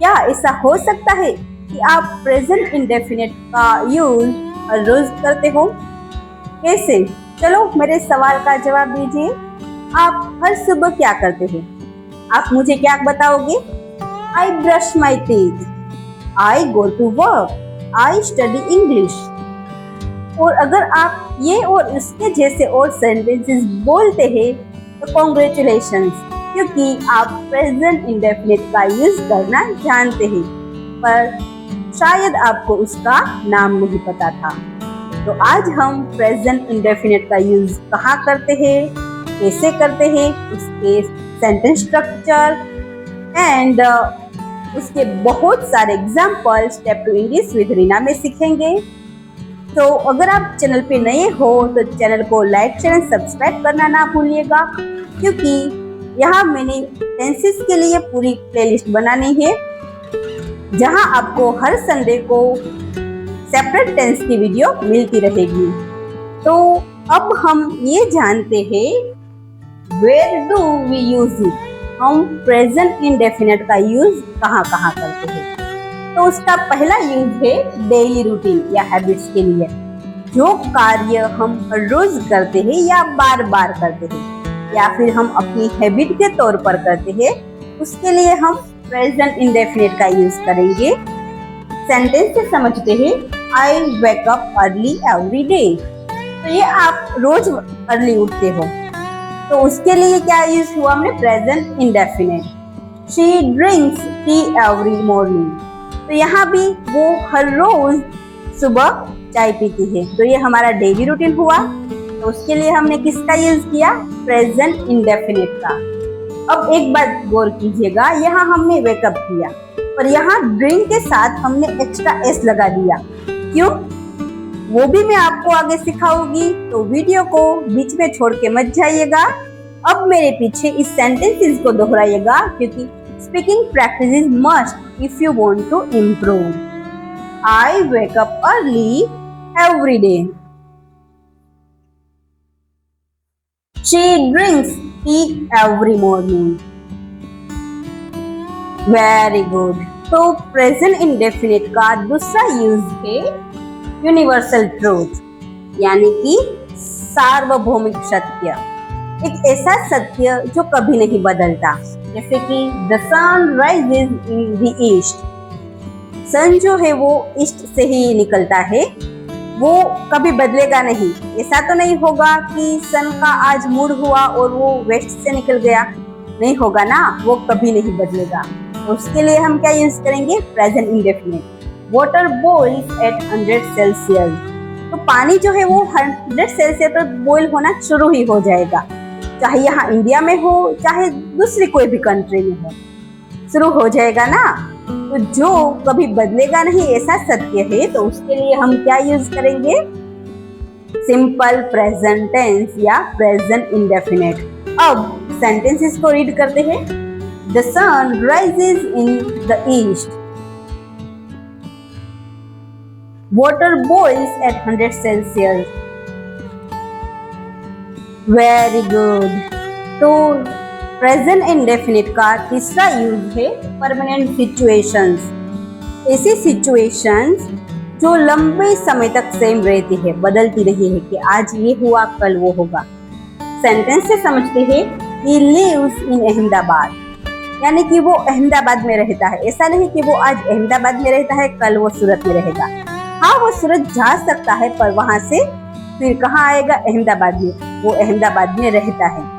क्या ऐसा हो सकता है कि आप प्रेजेंट इंडेफिनिट का यूज हर रोज करते हो? कैसे? चलो मेरे सवाल का जवाब दीजिए। आप हर सुबह क्या करते हैं? आप मुझे क्या बताओगे? I brush my teeth, I go to work, I study English. और अगर आप ये और इसके जैसे और सेंटेंसेस बोलते हैं तो कॉन्ग्रेचुलेशंस, क्योंकि आप प्रेजेंट इंडेफिनिट का यूज करना जानते हैं, पर शायद आपको उसका नाम नहीं पता था। तो आज हम प्रेजेंट इंडेफिनिट का यूज कहाँ करते हैं, कैसे करते हैं, उसके सेंटेंस स्ट्रक्चर एंड उसके बहुत सारे example step to English with Reena में सीखेंगे। तो अगर आप चैनल पे नए हो तो चैनल को लाइक चैनल सब्सक्राइब करना ना भूलिएगा, क्योंकि यहाँ मैंने टेंसेस के लिए पूरी प्लेलिस्ट बनानी है, जहाँ आपको हर संडे को सेपरेट टेंस की वीडियो मिलती रहेगी। तो अब हम ये जानते हैं where do we use it, हम प्रेजेंट इंडेफिनिट का यूज कहाँ कहाँ करते हैं। तो उसका पहला यूज है डेली रूटीन या हैबिट्स के लिए, जो कार्य हम रोज करते हैं या बार बार करते हैं या फिर हम अपनी हैबिट के तौर पर करते हैं, उसके लिए हम प्रेजेंट इंडेफिनिट का यूज करेंगे। सेंटेंस से समझते हैं, I wake up early every day. तो ये आप रोज अर्ली उठते हो, तो उसके लिए क्या यूज हुआ हमने? Present indefinite. She drinks T every morning, तो यहाँ भी वो हर रोज सुबह चाय पीती है, तो ये हमारा डेली रूटीन हुआ। तो उसके लिए हमने किसका यूज किया? प्रेजेंट इंडेफिनिट का। अब एक बात गौर कीजिएगा, यहाँ हमने वेकअप किया, पर यहाँ ड्रिंक के साथ हमने एक्स्ट्रा एस लगा दिया। क्यों? वो भी मैं आपको आगे सिखाऊंगी, तो वीडियो को बीच में छोड़ के मत जाइएगा। अब मेरे पीछे इस सेंटेंसेस को दोहराइएगा, क्योंकि speaking practice is must if you want to improve. I wake up early every day. She drinks tea every morning. Very good. तो प्रेजेंट इंडेफिनिट का दूसरा यूज है यूनिवर्सल ट्रूथ, यानी कि सार्वभौमिक सत्य। एक ऐसा सत्य जो कभी नहीं बदलता, जैसे कि the sun rises in the east. Sun जो है वो ईस्ट से ही निकलता है, वो कभी बदलेगा नहीं। ऐसा तो नहीं होगा कि सन का आज मूड हुआ और वो वेस्ट से निकल गया, नहीं होगा ना, वो कभी नहीं बदलेगा। तो उसके लिए हम क्या यूज करेंगे? Present indefinite. Water boils at 100 Celsius, तो पानी जो है वो 100 सेल्सियस पर बॉइल होना शुरू ही हो जाएगा, चाहे यहाँ इंडिया में हो चाहे दूसरी कोई भी कंट्री में हो, शुरू हो जाएगा ना। तो जो कभी बदलेगा नहीं ऐसा सत्य है, तो उसके लिए हम क्या यूज करेंगे? सिंपल प्रेजेंट टेंस या प्रेजेंट इंडेफिनिट। अब सेंटेंसेस को रीड करते हैं। The sun rises in the east, water boils at 100 Celsius. Very good. तो प्रेजेंट इंडेफिनिट का तीसरा यूज है परमानेंट सिचुएशंस। ऐसी सिचुएशंस जो लंबे समय तक सेम रहती है, बदलती नहीं है कि आज ये हुआ कल वो होगा। सेंटेंस से समझते हैं, he lives in अहमदाबाद, यानी कि वो अहमदाबाद में रहता है। ऐसा नहीं कि वो आज अहमदाबाद में रहता है कल वो सूरत में रहेगा। हाँ, वो सूरत जा सकता है, पर वहां से फिर कहाँ आएगा? अहमदाबाद में। वो अहमदाबाद में रहता है,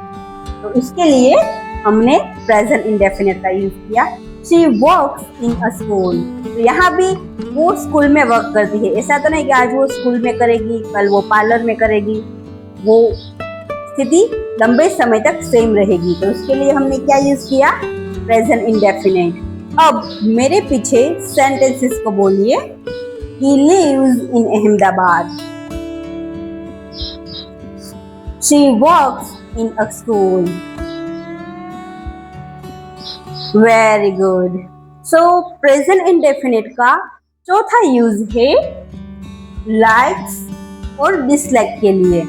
तो इसके लिए हमने प्रेजेंट इंडेफिनिट का यूज किया। She works in a school, तो यहाँ भी वो स्कूल में वर्क करती है। ऐसा तो नहीं कि आज वो स्कूल में करेगी कल वो पार्लर में करेगी, वो स्थिति लंबे समय तक सेम रहेगी। तो उसके लिए हमने क्या यूज किया? Present indefinite. अब मेरे पीछे सेंटेंसेस को बोलिए। He lives in Ahmedabad, She works in a school. Very good. So present indefinite का चौथा यूज है लाइक्स और डिसलाइक के लिए।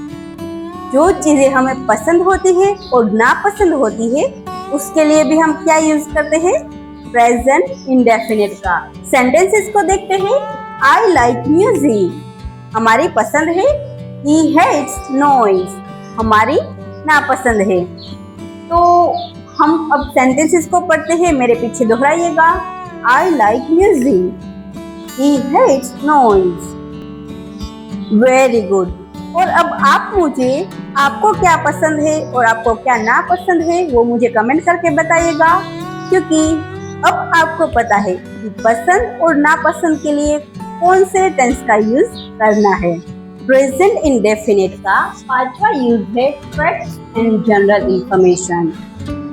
जो चीजें हमें पसंद होती है और नापसंद होती है, उसके लिए भी हम क्या यूज करते हैं? प्रेजेंट इंडेफिनिट का। सेंटेंसेस को देखते हैं। आई लाइक म्यूजिक, हमारी पसंद है। ही हेट्स नॉइज, हमारी नापसंद है। तो हम अब सेंटेंसेस को पढ़ते हैं, मेरे पीछे दोहराइएगा। I like music, he hates noise. Very good. और अब आप मुझे, आपको क्या पसंद है और आपको क्या नापसंद है वो मुझे कमेंट करके बताइएगा, क्योंकि अब आपको पता है कि पसंद और नापसंद के लिए कौन से टेंस का यूज करना है। प्रेजेंट इंडेफिनिट का पांचवा यूज है फैक्ट्स एंड जनरल इंफॉर्मेशन।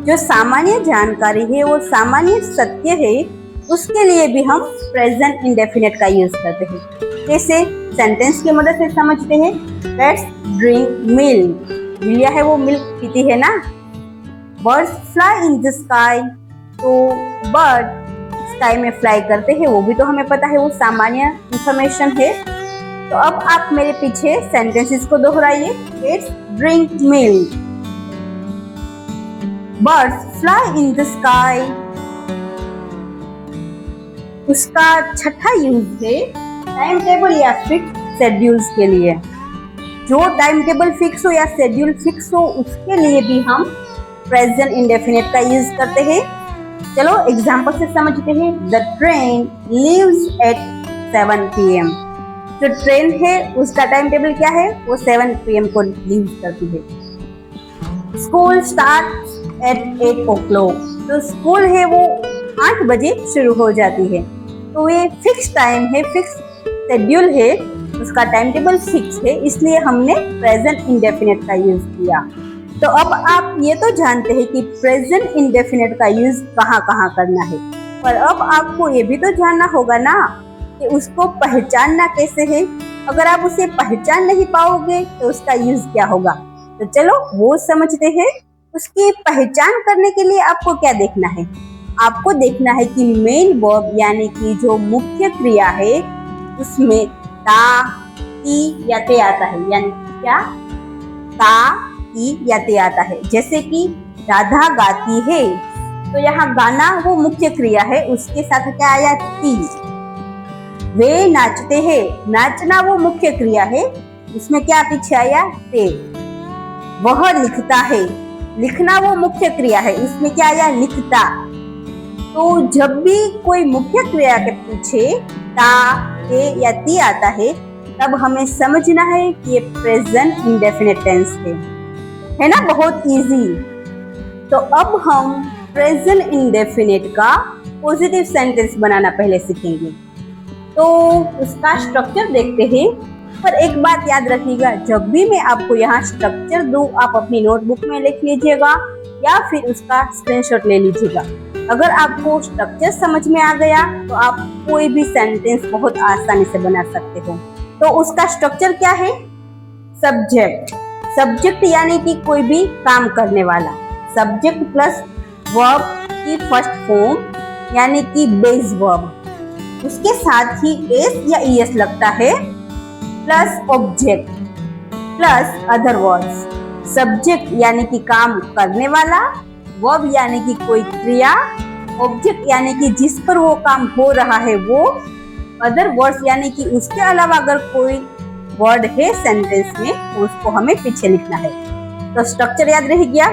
जो सामान्य जानकारी है वो सामान्य सत्य है, उसके लिए भी हम प्रेजेंट इंडेफिनिट का यूज करते हैं। जैसे सेंटेंस की मदद से समझते हैं। लेट्स ड्रिंक मिल्क, लिया है वो मिल्क पीती है ना। Birds fly in the sky, तो बर्ड स्काई में फ्लाई करते हैं, वो भी तो हमें पता है, वो सामान्य इंफॉर्मेशन है। तो अब आप मेरे पीछे सेंटेंसेस को दोहराइए। Let's drink milk, birds fly in the sky. उसका छठा यूज है टाइम टेबल या फिक्स शेड्यूल्स के लिए। जो टाइम टेबल फिक्स हो या शेड्यूल फिक्स हो उसके लिए भी हम प्रेजेंट इंडेफिनिट का यूज करते हैं। चलो एग्जांपल से समझते हैं। The train leaves eight 7 PM। जो ट्रेन है उसका टाइम टेबल क्या है, वो 7 PM को लीव करती है। स्कूल स्टार्ट एट 8 o'clock, तो स्कूल है वो 8 बजे शुरू हो जाती है। तो ये फिक्स टाइम है, फिक्स शेड्यूल है, उसका टाइम टेबल फिक्स है, इसलिए हमने प्रेजेंट इंडेफिनिट का यूज किया। तो अब आप ये तो जानते हैं कि प्रेजेंट इंडेफिनिट का यूज कहाँ कहाँ करना है, पर अब आपको ये भी तो जानना होगा ना कि उसको पहचानना कैसे है। अगर आप उसे पहचान नहीं पाओगे तो उसका यूज क्या होगा। तो चलो वो समझते हैं। उसकी पहचान करने के लिए आपको क्या देखना है, आपको देखना है कि मेन वर्ब यानी कि जो मुख्य क्रिया है उसमें ता, ती या ते आता है, यानी क्या ता, ती या ते आता है। जैसे कि राधा गाती है, तो यहाँ गाना वो मुख्य क्रिया है, उसके साथ क्या आया ती। वे नाचते हैं, नाचना वो मुख्य क्रिया है, उसमें क्या पीछे आया ते। वह लिखता है, लिखना वो मुख्य क्रिया है, उसमें क्या आया लिखता। तो जब भी कोई मुख्य क्रिया के पीछे ता, ते या ती आता है तब हमें समझना है कि ये प्रेजेंट इंडेफिनिट टेंस है ना, बहुत इजी। तो अब हम प्रेजेंट इंडेफिनिट का पॉजिटिव सेंटेंस बनाना पहले सीखेंगे। तो उसका स्ट्रक्चर देखते हैं, पर एक बात याद रखिएगा, जब भी मैं आपको यहाँ स्ट्रक्चर दूं आप अपनी नोटबुक में लिख लीजिएगा या फिर उसका स्क्रीनशॉट ले लीजिएगा। अगर आपको स्ट्रक्चर समझ में आ गया तो आप कोई भी सेंटेंस बहुत आसानी से बना सकते हो। तो उसका स्ट्रक्चर क्या है, सब्जेक्ट, सब्जेक्ट यानी कि कोई भी काम करने वाला, सब्जेक्ट प्लस वर्ब की फर्स्ट फॉर्म यानी कि बेस वर्ब, उसके साथ ही एस या ईएस लगता है, plus object plus other words. Subject यानी कि काम करने वाला, वर्ब यानी कि कोई क्रिया, ऑब्जेक्ट यानी कि जिस पर वो काम हो रहा है वो, अदर वर्ड्स यानी कि उसके अलावा अगर कोई वर्ड है सेंटेंस में तो उसको हमें पीछे लिखना है। तो स्ट्रक्चर याद रह गया।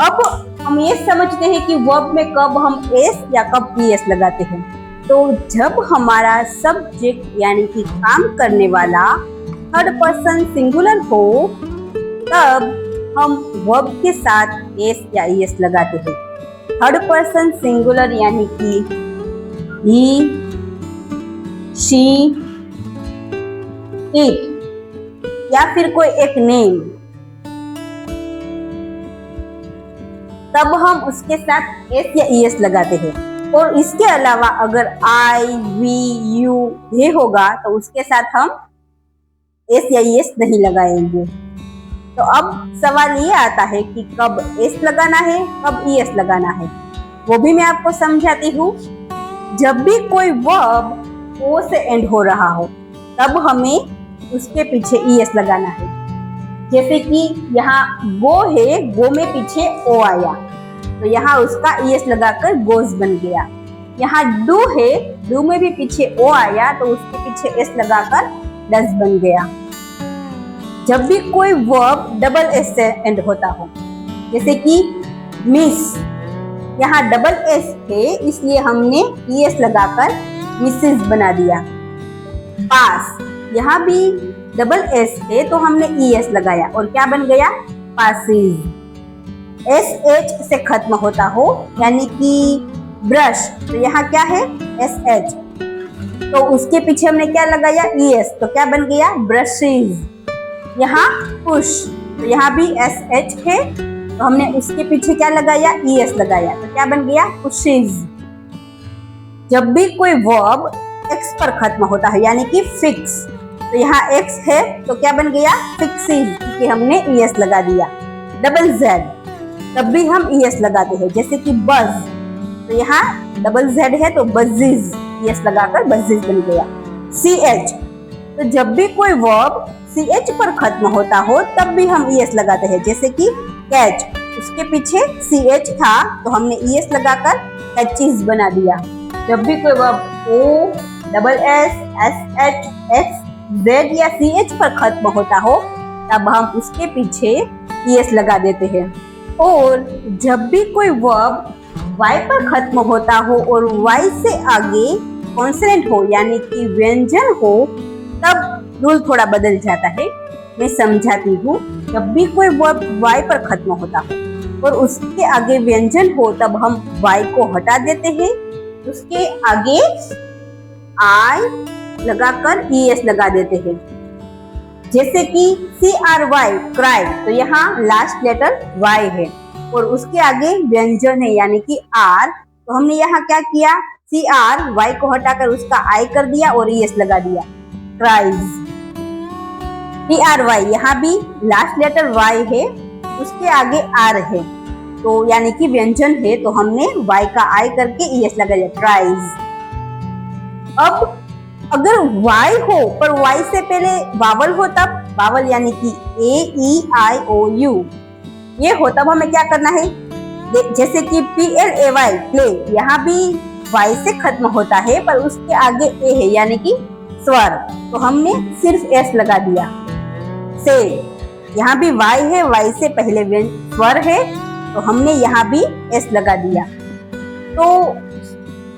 अब हम ये समझते हैं कि वर्ब में कब हम एस या कब ईएस लगाते हैं। तो जब हमारा सब्जेक्ट यानी कि काम करने वाला थर्ड पर्सन सिंगुलर हो तब हम वर्ब के साथ एस या ईएस लगाते हैं। थर्ड पर्सन सिंगुलर यानी कि ही, शी, इट या फिर कोई एक नेम, तब हम उसके साथ एस या ईएस लगाते हैं। और इसके अलावा अगर आई, वी, यू ये होगा तो उसके साथ हम एस या ईएस नहीं लगाएंगे। तो अब सवाल ये आता है कि कब एस लगाना है कब ईएस लगाना है, वो भी मैं आपको समझाती हूँ। जब भी कोई वर्ब ओ से एंड हो रहा हो तब हमें उसके पीछे ईएस लगाना है। जैसे कि यहाँ गो है, गो में पीछे ओ आया तो यहाँ उसका ईएस लगाकर गोज बन गया। यहाँ डू है, डू में भी पीछे ओ आया तो उसके पीछे एस लगाकर डज बन गया। जब भी कोई वर्ब डबल एस से एंड होता हो, जैसे कि मिस, यहाँ डबल एस है इसलिए हमने ईएस लगाकर मिसेस बना दिया। पास, यहाँ भी डबल एस है तो हमने ईएस लगाया और क्या बन गया? पासिस। एस एच से खत्म होता हो यानी कि ब्रश, तो यहाँ क्या है? एस एच, तो उसके पीछे हमने क्या लगाया? ईएस, तो क्या बन गया? ब्रशेस। यहाँ पुश, तो यहाँ भी एस एच है तो हमने उसके पीछे क्या लगाया? ईएस लगाया, तो क्या बन गया? पुशेस। जब भी कोई वर्ब एक्स पर खत्म होता है यानी कि फिक्स, तो यहाँ एक्स है तो क्या बन गया? फिक्सिस, क्योंकि हमने ईएस लगा दिया। डबल जेड, तब भी हम ईएस लगाते हैं, जैसे कि बज, तो यहाँ डबल जेड है तो बजिज, ईएस लगाकर बजिज बन गया। सी एच, तो जब भी कोई वर्ब सी एच पर खत्म होता हो तब भी हम ईएस लगाते हैं, जैसे कि कैच, उसके पीछे सी एच था तो हमने ईएस लगाकर कैचीज बना दिया। जब भी कोई verb O double S S H X Z या सी एच पर खत्म होता हो तब हम उसके पीछे ईएस लगा देते हैं। और जब भी कोई वर्ब वाई पर खत्म होता हो और वाई से आगे कॉन्सोनेंट हो यानी कि व्यंजन हो तब रूल थोड़ा बदल जाता है। मैं समझाती हूँ। जब भी कोई वर्ब वाई पर खत्म होता हो और उसके आगे व्यंजन हो तब हम वाई को हटा देते हैं, उसके आगे आई लगाकर ईएस लगा देते हैं, जैसे कि CRY क्राई, तो यहाँ लास्ट लेटर वाई है और उसके आगे व्यंजन है यानी कि आर, तो हमने यहाँ क्या किया? CRY को हटाकर उसका आई कर दिया और ईएस लगा दिया, क्राइज। TRY, यहाँ भी लास्ट लेटर वाई है, उसके आगे आर है तो यानी कि व्यंजन है तो हमने वाई का आई करके ईएस लगा दिया, ट्राइज। अब अगर वाई हो पर वाई से पहले वावल हो तब, वावल यानी कि AEIOU ये हो तब हमें क्या करना है? जैसे कि PLAY प्ले, यहाँ भी वाई से खत्म होता है पर उसके आगे ए है यानी कि स्वर, तो हमने सिर्फ एस लगा दिया। से, यहाँ भी वाई है, वाई से पहले स्वर है तो हमने यहाँ भी एस लगा दिया। तो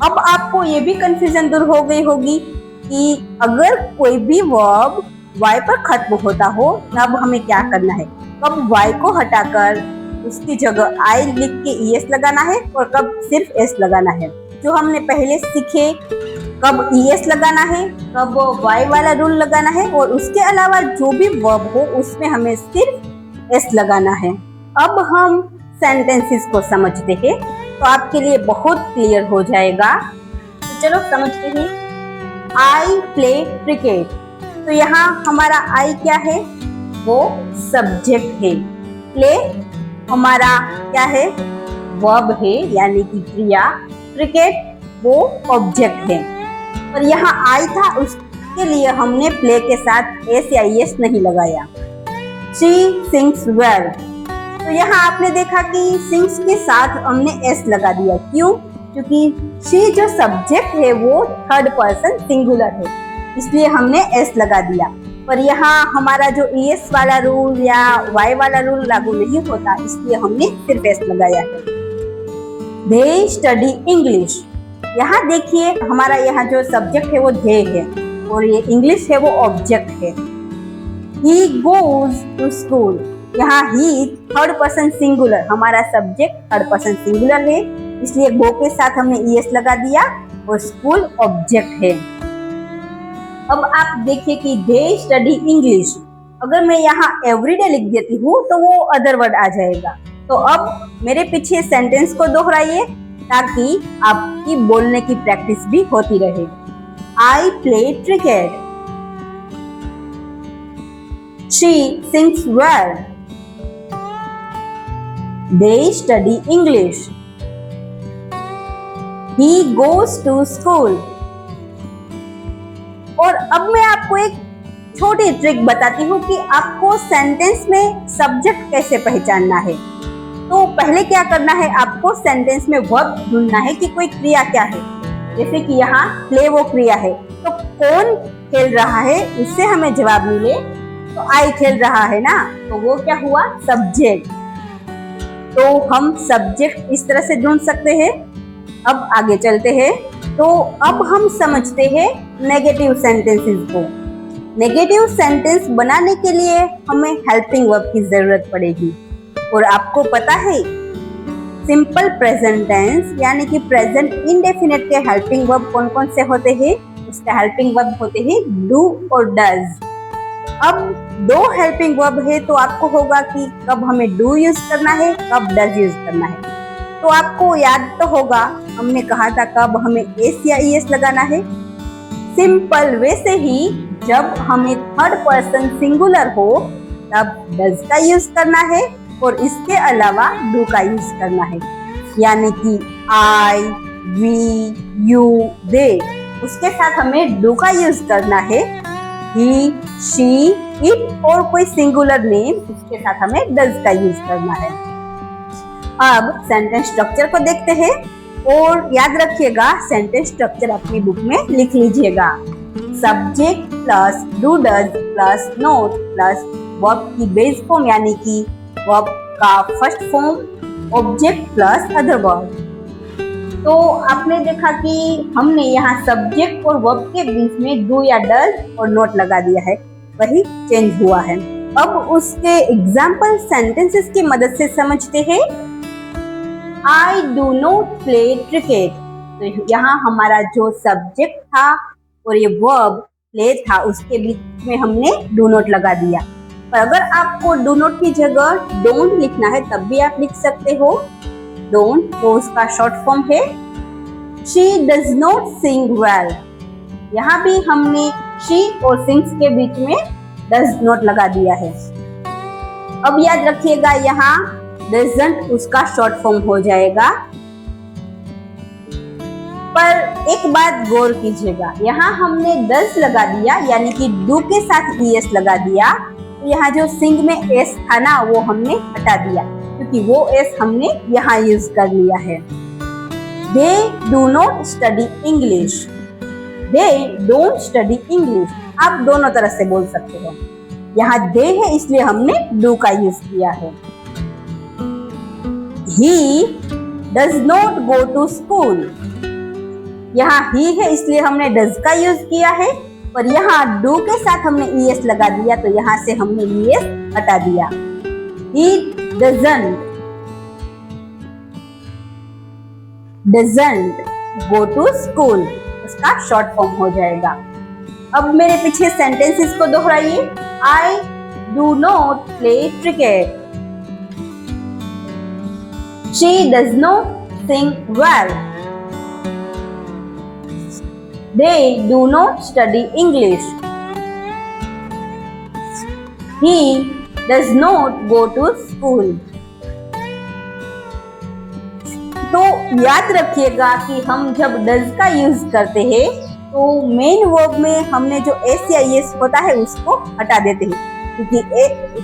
अब आपको ये भी कंफ्यूजन दूर हो गई होगी कि अगर कोई भी वर्ब वाई पर खत्म होता हो तब हमें क्या करना है, कब वाई को हटाकर उसकी जगह आई लिख के ईएस लगाना है और कब सिर्फ एस लगाना है। जो हमने पहले सीखे, कब ईएस लगाना है, कब वाई वाला रूल लगाना है और उसके अलावा जो भी वर्ब हो उसमें हमें सिर्फ एस लगाना है। अब हम सेंटेंसेस को समझते हैं तो आपके लिए बहुत क्लियर हो जाएगा। तो चलो समझते हैं। आई प्ले क्रिकेट, तो यहाँ हमारा आई क्या है? वो सब्जेक्ट है। प्ले हमारा क्या है? वर्ब है यानी कि क्रिया। क्रिकेट वो ऑब्जेक्ट है। और यहाँ आई था उसके लिए हमने प्ले के साथ एस या एस नहीं लगाया। शी सिंग्स वेल, तो यहाँ आपने देखा कि सिंग्स के साथ हमने एस लगा दिया। क्यों? क्योंकि शी जो सब्जेक्ट है वो थर्ड पर्सन सिंगुलर है, इसलिए हमने एस लगा दिया। पर यहाँ हमारा जो ईएस वाला रूल या वाई वाला रूल लागू नहीं होता, इसलिए हमने सिर्फ एस लगाया है। दे स्टडी इंग्लिश, यहाँ देखिए हमारा यहाँ जो सब्जेक्ट है वो दे है और ये इंग्लिश है वो ऑब्जेक्ट है। ही गोज टू स्कूल, यहाँ ही थर्ड पर्सन सिंगुलर, हमारा सब्जेक्ट थर्ड पर्सन सिंगुलर है इसलिए गो के साथ हमने ईएस लगा दिया और स्कूल ऑब्जेक्ट है। अब आप देखिए कि दे स्टडी इंग्लिश, अगर मैं यहाँ एवरीडे लिख देती हूँ तो वो अदर वर्ड आ जाएगा। तो अब मेरे पीछे सेंटेंस को दोहराइए ताकि आपकी बोलने की प्रैक्टिस भी होती रहे। I play cricket, she sings well, they study English, he goes to school. और अब मैं आपको एक छोटी ट्रिक बताती हूँ कि आपको सेंटेंस में सब्जेक्ट कैसे पहचानना है। तो पहले क्या करना है, आपको सेंटेंस में वर्ब ढूंढना है कि कोई क्रिया क्या है। जैसे कि यहाँ प्ले वो क्रिया है, तो कौन खेल रहा है उससे हमें जवाब मिले तो आई खेल रहा है ना, तो वो क्या हुआ, सब्जेक्ट। तो हम सब्जेक्ट इस तरह से ढूंढ सकते हैं। अब आगे चलते हैं। तो अब हम समझते हैं नेगेटिव सेंटेंसेस को। नेगेटिव सेंटेंस बनाने के लिए हमें हेल्पिंग वर्ब की जरूरत पड़ेगी। और आपको पता है सिंपल प्रेजेंट टेंस यानी कि प्रेजेंट इंडेफिनिट के हेल्पिंग वर्ब कौन कौन से होते हैं? उसके हेल्पिंग वर्ब होते हैं डू और डज। अब दो हेल्पिंग वर्ब है तो आपको होगा कि कब हमें डू यूज करना है, कब डज यूज करना है। तो आपको याद तो होगा हमने कहा था कब हमें एस या ईएस लगाना है। सिंपल वैसे ही जब हमें थर्ड पर्सन सिंगुलर हो तब डज का यूज करना है और इसके अलावा डू का यूज करना है। यानी कि आई, वी, यू, दे, उसके साथ हमें डू का यूज करना है। ही, शी, इट और कोई सिंगुलर नेम, उसके साथ हमें डज का यूज करना है। अब सेंटेंस स्ट्रक्चर को देखते हैं और याद रखिएगा सेंटेंस स्ट्रक्चर अपनी बुक में लिख लीजिएगा। Subject plus do does plus note plus verb की बेस फॉर्म यानी कि वर्ब का first form object plus other verb. तो आपने देखा कि हमने यहाँ सब्जेक्ट और वर्ब के बीच में डू या डज और नोट लगा दिया है, वही चेंज हुआ है। अब उसके एग्जाम्पल सेंटेंसेस की मदद से समझते हैं। आई डू नॉट प्ले क्रिकेट। तो यहाँ हमारा जो सब्जेक्ट था और ये वर्ब प्ले था उसके बीच में हमने डू नॉट लगा दिया। पर अगर आपको डू नॉट की जगह डोंट लिखना है तब भी आप लिख सकते हो। डोंट वो उसका शॉर्ट फॉर्म है। She does not sing well. यहाँ भी हमने शी और सिंग्स के बीच में डज नॉट लगा दिया है। अब याद रखिएगा यहाँ डजंट उसका शॉर्ट फॉर्म हो जाएगा। पर एक बात गौर कीजिएगा, यहाँ हमने डज लगा दिया यानी कि डू के साथ ईएस लगा दिया। तो यहाँ जो सिंग में एस था ना वो हमने हटा दिया क्योंकि वो एस हमने यहाँ यूज कर लिया है। They do not study English. They don't study English, आप दोनों तरह से बोल सकते हो। यहाँ दे है इसलिए हमने डू का यूज किया है। He does not go to school. यहाँ ही है इसलिए हमने डज का यूज किया है, पर यहाँ डू के साथ हमने ईएस लगा दिया तो यहाँ से हमने ईएस हटा दिया। He doesn't go to school, उसका शॉर्ट फॉर्म हो जाएगा। अब मेरे पीछे सेंटेंसेस को दोहराइए। I do not play cricket. She does not sing well. They do not study English. He does not go to school. तो याद रखिएगा कि हम जब डज का यूज करते हैं तो मेन वर्ब में हमने जो एस या ईएस होता है उसको हटा देते हैं क्योंकि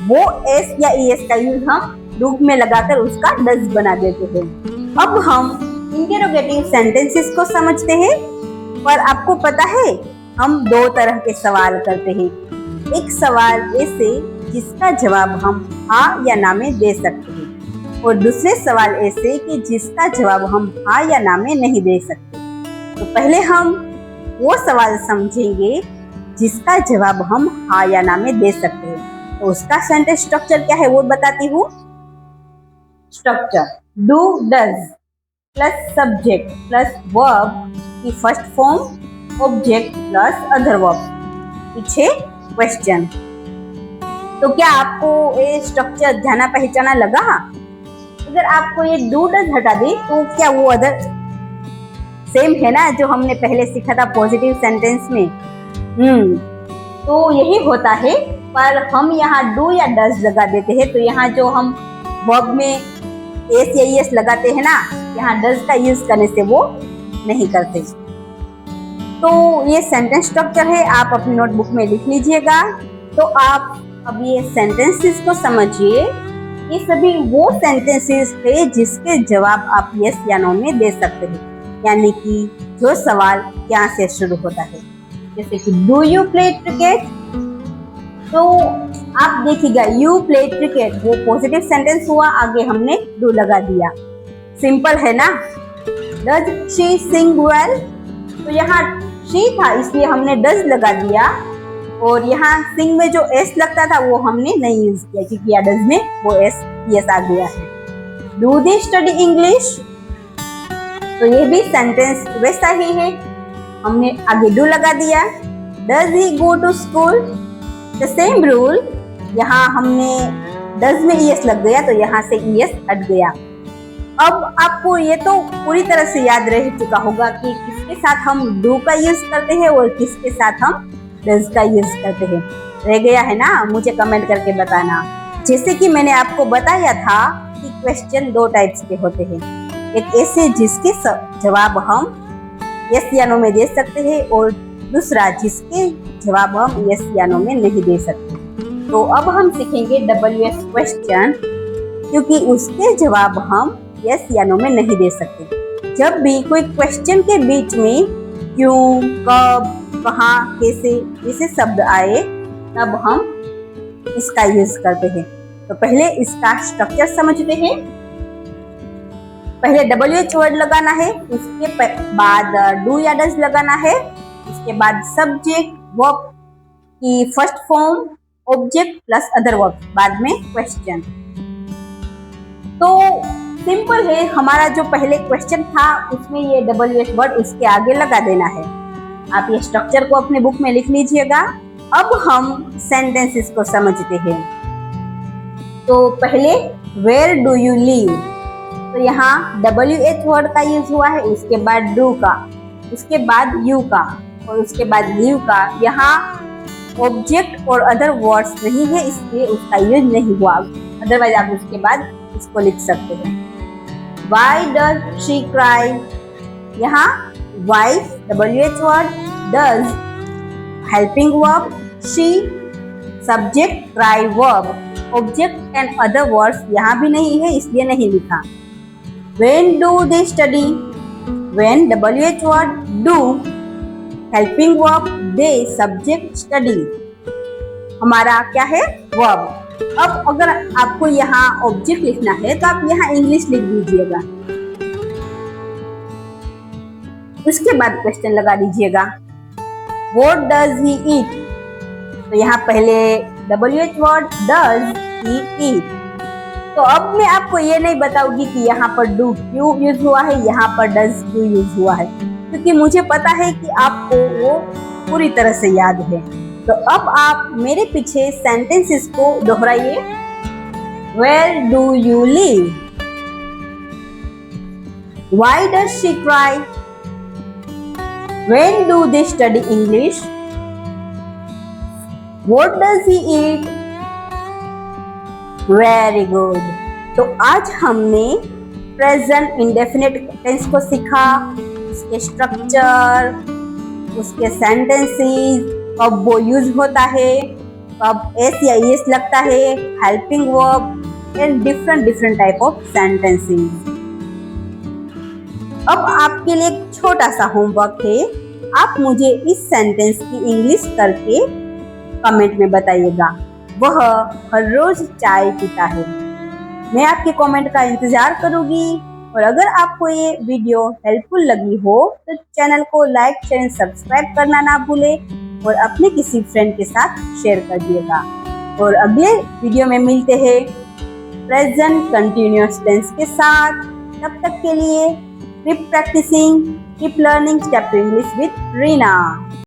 वो एस या ईएस का यूज हम डू में लगाकर उसका डज बना देते हैं। अब हम इंटेरोगेटिव सेंटेंसेस को समझते हैं। पर आपको पता है हम दो तरह के सवाल करते हैं। एक सवाल ऐसे जिसका जवाब हम हाँ या ना में दे सकते हैं और दूसरे सवाल ऐसे कि जिसका जवाब हम हाँ या ना में नहीं दे सकते। तो पहले हम वो सवाल समझेंगे जिसका जवाब हम हाँ या ना में दे सकते हैं। तो उसका सेंटेंस स्ट्रक्चर क्या है वो बताती हूँ। Structure do does plus subject plus verb की first form object plus other verb, पीछे क्वेश्चन। तो क्या आपको ये स्ट्रक्चर जाना पहचाना लगा? अगर आपको ये डू डज हटा दे तो क्या वो अदर सेम है ना जो हमने पहले सीखा था पॉजिटिव सेंटेंस में। तो यही होता है, पर हम यहाँ डू या डज लगा देते हैं तो यहाँ जो हम वर्ब में एस या ईएस लगाते हैं ना, यहाँ डज का यूज करने से वो नहीं करते। तो ये सेंटेंस स्ट्रक्चर है, आप अपनी नोटबुक में लिख लीजिएगा। तो आप अब ये सेंटेंसेस को समझिए। ये सभी वो सेंटेंसेस है जिसके जवाब आप यस या नो में दे सकते हैं। यानी कि जो सवाल क्या से शुरू होता है। जैसे कि डू यू प्ले क्रिकेट, तो आप देखिएगा यू प्ले क्रिकेट वो पॉजिटिव सेंटेंस हुआ, आगे हमने डू लगा दिया। सिंपल है ना। डज शी सिंग वेल, तो यहाँ शी था इसलिए हमने डज लगा दिया, और यहाँ सिंग में जो एस लगता था वो हमने नहीं यूज किया क्योंकि यहाँ डज में वो एस आ गया है। डू दे स्टडी इंग्लिश, तो ये भी सेंटेंस वैसा ही है, हमने आगे डू लगा दिया। Does he go to school, the same rule, यहाँ हमने डज में ईएस लग गया तो यहाँ से ईएस हट गया। अब आपको ये तो पूरी तरह से याद रह चुका होगा कि किसके साथ हम डू का यूज करते हैं और किसके साथ हम डज का यूज करते हैं। रह गया है ना, मुझे कमेंट करके बताना। जैसे कि मैंने आपको बताया था कि क्वेश्चन दो टाइप्स के होते हैं, एक ऐसे जिसके जवाब हम यस या नो में दे सकते हैं और दूसरा जिसके जवाब हम यस या नो में नहीं दे सकते। तो अब हम सीखेंगे WH क्वेश्चन, क्योंकि उसके जवाब हम यस या नो में नहीं दे सकते। जब भी कोई क्वेश्चन के बीच में क्यों, कब, कहाँ, कैसे जैसे शब्द आए तब हम इसका यूज करते हैं। तो पहले इसका स्ट्रक्चर समझते हैं। पहले WH वर्ड लगाना है, उसके बाद डू या डज लगाना है, उसके बाद सब्जेक्ट वर्ब की first form object plus other verb, बाद में क्वेश्चन। तो सिंपल है, हमारा जो पहले क्वेश्चन था उसमें ये WH वर्ड उसके आगे लगा देना है। आप ये स्ट्रक्चर को अपने बुक में लिख लीजिएगा। अब हम सेंटेंसेस को समझते हैं। तो पहले वेयर डू यू लिव, तो यहाँ WH वर्ड का यूज हुआ है, उसके बाद डू का, उसके बाद यू का और उसके बाद लिव का। यहाँ ऑब्जेक्ट और अदर वर्ड्स नहीं है इसलिए उसका यूज नहीं हुआ, अदरवाइज आप उसके बाद इसको लिख सकते हैं। Why does she cry, यहाँ why WH word, does helping verb, she subject, cry verb, object and other words यहाँ भी नहीं है इसलिए नहीं लिखा। When do they study, when WH word, do helping verb, they subject, study हमारा क्या है verb। अब अगर आपको यहाँ ऑब्जेक्ट लिखना है तो आप यहाँ इंग्लिश लिख दीजिएगा, उसके बाद क्वेश्चन लगा दीजिएगा। What does he eat, तो यहाँ पहले WH word does he eat। तो अब मैं आपको ये नहीं बताऊंगी कि यहाँ पर do क्यों यूज हुआ है, यहाँ पर does क्यों यूज हुआ है, क्योंकि मुझे पता है कि आपको वो पूरी तरह से याद है। तो अब आप मेरे पीछे सेंटेंसेस को दोहराइए। Where do you live? Why does she cry? When do they study English? What does he eat? Very good. तो आज हमने प्रेजेंट इंडेफिनिट टेंस को सीखा, उसके स्ट्रक्चर, उसके सेंटेंसेस, कब वो यूज होता है, कब एस या एस लगता है, helping verb and different type of sentences. अब आपके लिए एक छोटा सा होमवर्क है, आप मुझे इस सेंटेंस की इंग्लिश करके कमेंट में बताइएगा। वह हर रोज चाय पीता है। मैं आपके कमेंट का इंतजार करूंगी, और अगर आपको ये वीडियो हेल्पफुल लगी हो तो चैनल को लाइक, शेयर, सब्सक्राइब करना ना भूलें और अपने किसी फ्रेंड के साथ शेयर कर दिएगा। और अगले वीडियो में मिलते हैं प्रेजेंट कंटिन्यूअस टेंस के साथ। तब तक के लिए keep practising, keep learning step to English with Reena.